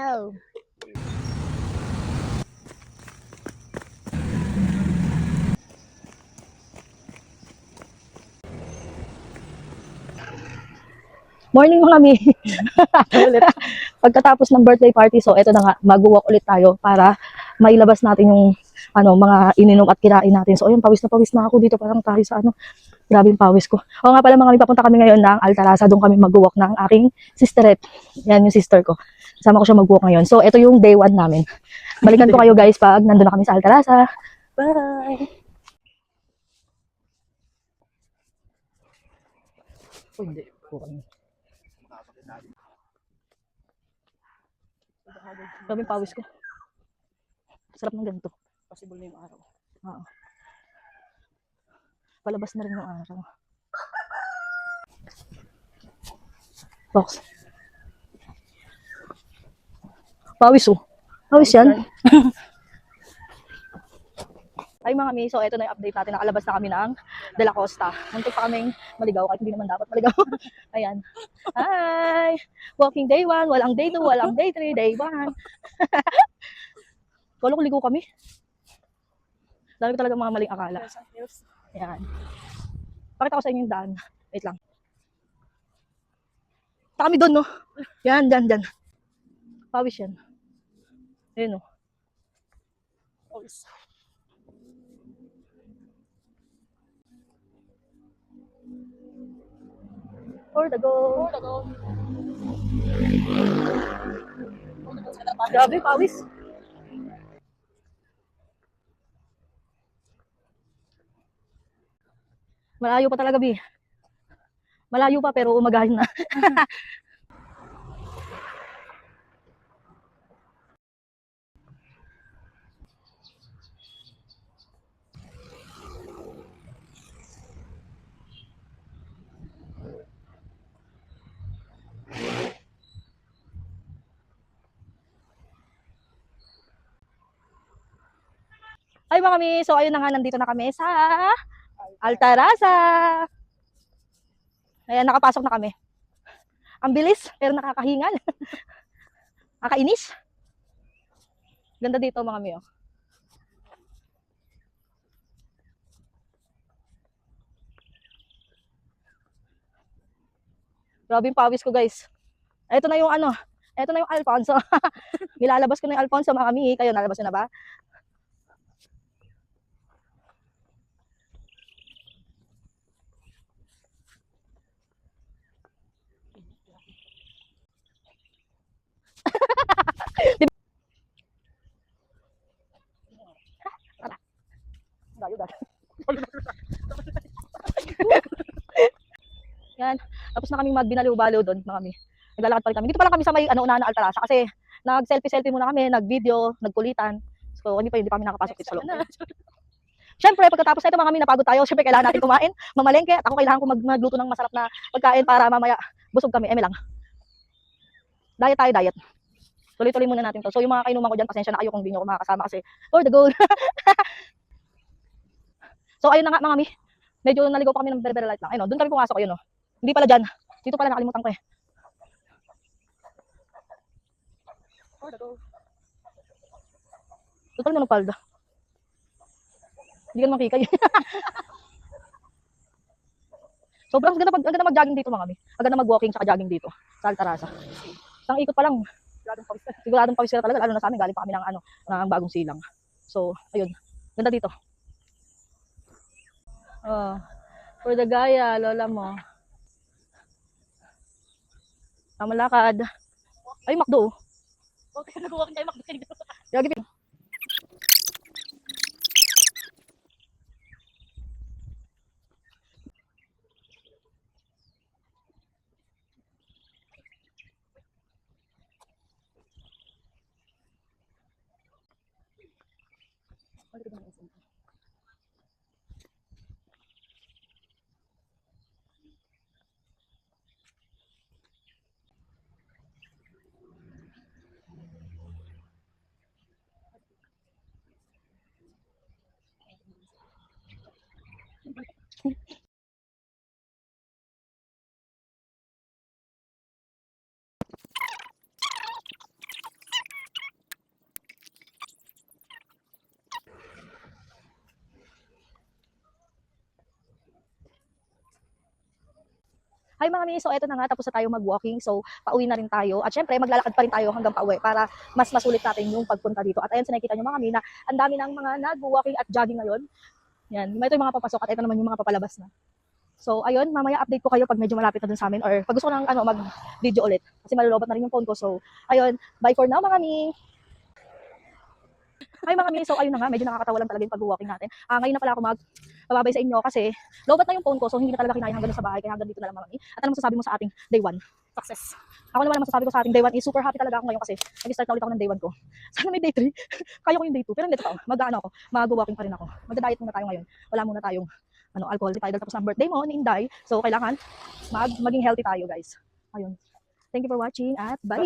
Oh. Morning mga mi. Pagkatapos ng birthday party, so eto na nga, mag-walk ulit tayo para mailabas natin yung mga ininom at kinain natin. So ayun, pawis na ako dito, parang tayo sa grabe yung pawis ko. O nga pala mga mi, papunta kami ngayon ng Altarasa, doon kami mag-walk ng aking sisterette. Yan yung sister ko. Kasama ko siya mag-walk ngayon. So eto yung day 1 namin. Balikan ko kayo guys pag nandun na kami sa Altarasa. Bye! Oh, hindi. Grabe yung pawis ko. Sarap ng ganito. Possible na yung araw. Oo. Palabas na rin yung araw. Box. Pawis oh. Pawis yan. Ay mga mi, so eto na yung update natin. Nakalabas na kami ng De La Costa. Muntik pa kaming maligaw kahit hindi naman dapat maligaw. Ayan. Hi! Walking day 1, walang day 2, walang day 3, day 1. Kala ko ligo kami. Dami ko talaga mga maling akala. Ayan. Pakita ko sa inyo yung daan. Wait lang. Ta kami doon, no? Yan, dyan. Pawis yan. Ayun, no? Pawis. For the go. Grabe, pawis. Malayo pa talaga, Bi. Malayo pa, pero umagahin na. Ay mga mi, so ayun na nga, nandito na kami sa Altarasa. Ayan, nakapasok na kami. Ang bilis, pero nakakahingal. Nakakainis. Ganda dito mga mi, oh. Grabe yung pawis ko guys. Ito na yung ito na yung Alfonso. Nilalabas ko na yung Alfonso mga mi. Kayo, nalabas nyo na ba? Yan. Tapos na kaming magbinaliw-baliw doon, mga mi. Naglalakad pa rin kami. Dito pa lang kami sa may una na Altarasa kasi nag-selfie-selfie muna kami, nag-video, nagkulitan. So, hindi pa kami nakapasok dito sa loob. Siyempre, pagkatapos na ito, mga mi, napagod tayo. Siyempre, kailangan natin kumain, mamalengke. At ako kailangan ko magluto ng masarap na pagkain para mamaya busog kami. Eme lang. Diet tayo, diet. Tuloy-tuloy muna natin to. So, yung mga kainuman ko dyan, pasensya na kayo kung hindi nyo makakasama kasi for the goal. So, ayun na nga, mga mi. Medyo naligaw pa kami ng very light lang. Ayun, doon kami pumasok. Ayun, no. Hindi pala dyan. Dito pala, nakalimutan ko eh. Total mo ng palda. Hindi ka naman kikay. Sobrang ganda mag-jogging dito mga mi. Agad na mag-walking tsaka jogging dito sa Altarasa. Isang ikot pa lang. Siguradong pawis sila talaga. Lalo na sa amin, galing pa kami ng bagong silang. So, ayun. Ganda dito. Oh, for the gaya, lola mo. Tama lakad. Ay, McDo. Okay, nag-walking tayo McDo. Yagi. Hi mga mi, so eto na nga, tapos na tayo mag-walking. So, pauwi na rin tayo. At syempre, maglalakad pa rin tayo hanggang pauwi para mas masulit natin yung pagpunta dito. At ayan, nakikita nyo mga mi na ang dami ng mga nag-walking at jogging ngayon. Yan, ito yung mga papasok at ito naman yung mga papalabas na. So, ayun, mamaya update ko kayo pag medyo malapit na dun sa amin or pag gusto ko ng mag-video ulit. Kasi malulobot na rin yung phone ko. So, ayun, bye for now mga mi. Hi mga mi, so ayun na nga, medyo nakakatawa lang talaga yung pag-walking natin. Ngayon na pala ako babay sa inyo kasi lowbat na yung phone ko, so hindi na talaga kinaya hanggang sa bahay, kaya hanggang dito na lang mga mi. At ano masasabi mo sa ating day 1? Success. Ako naman ang masasabi ko sa ating day 1 is super happy talaga ako ngayon kasi nag-start na ulit ako ng day 1 ko. Sana may day 3. Kaya ko yung day 2, pero hindi totoo. Mag-ano ako, mag-walking pa rin ako. Magda-diet muna tayo ngayon. Wala muna tayong alcohol, di tayo tapos ng birthday mo ni Inday. So kailangan maging healthy tayo, guys. Ayun. Thank you for watching at bye.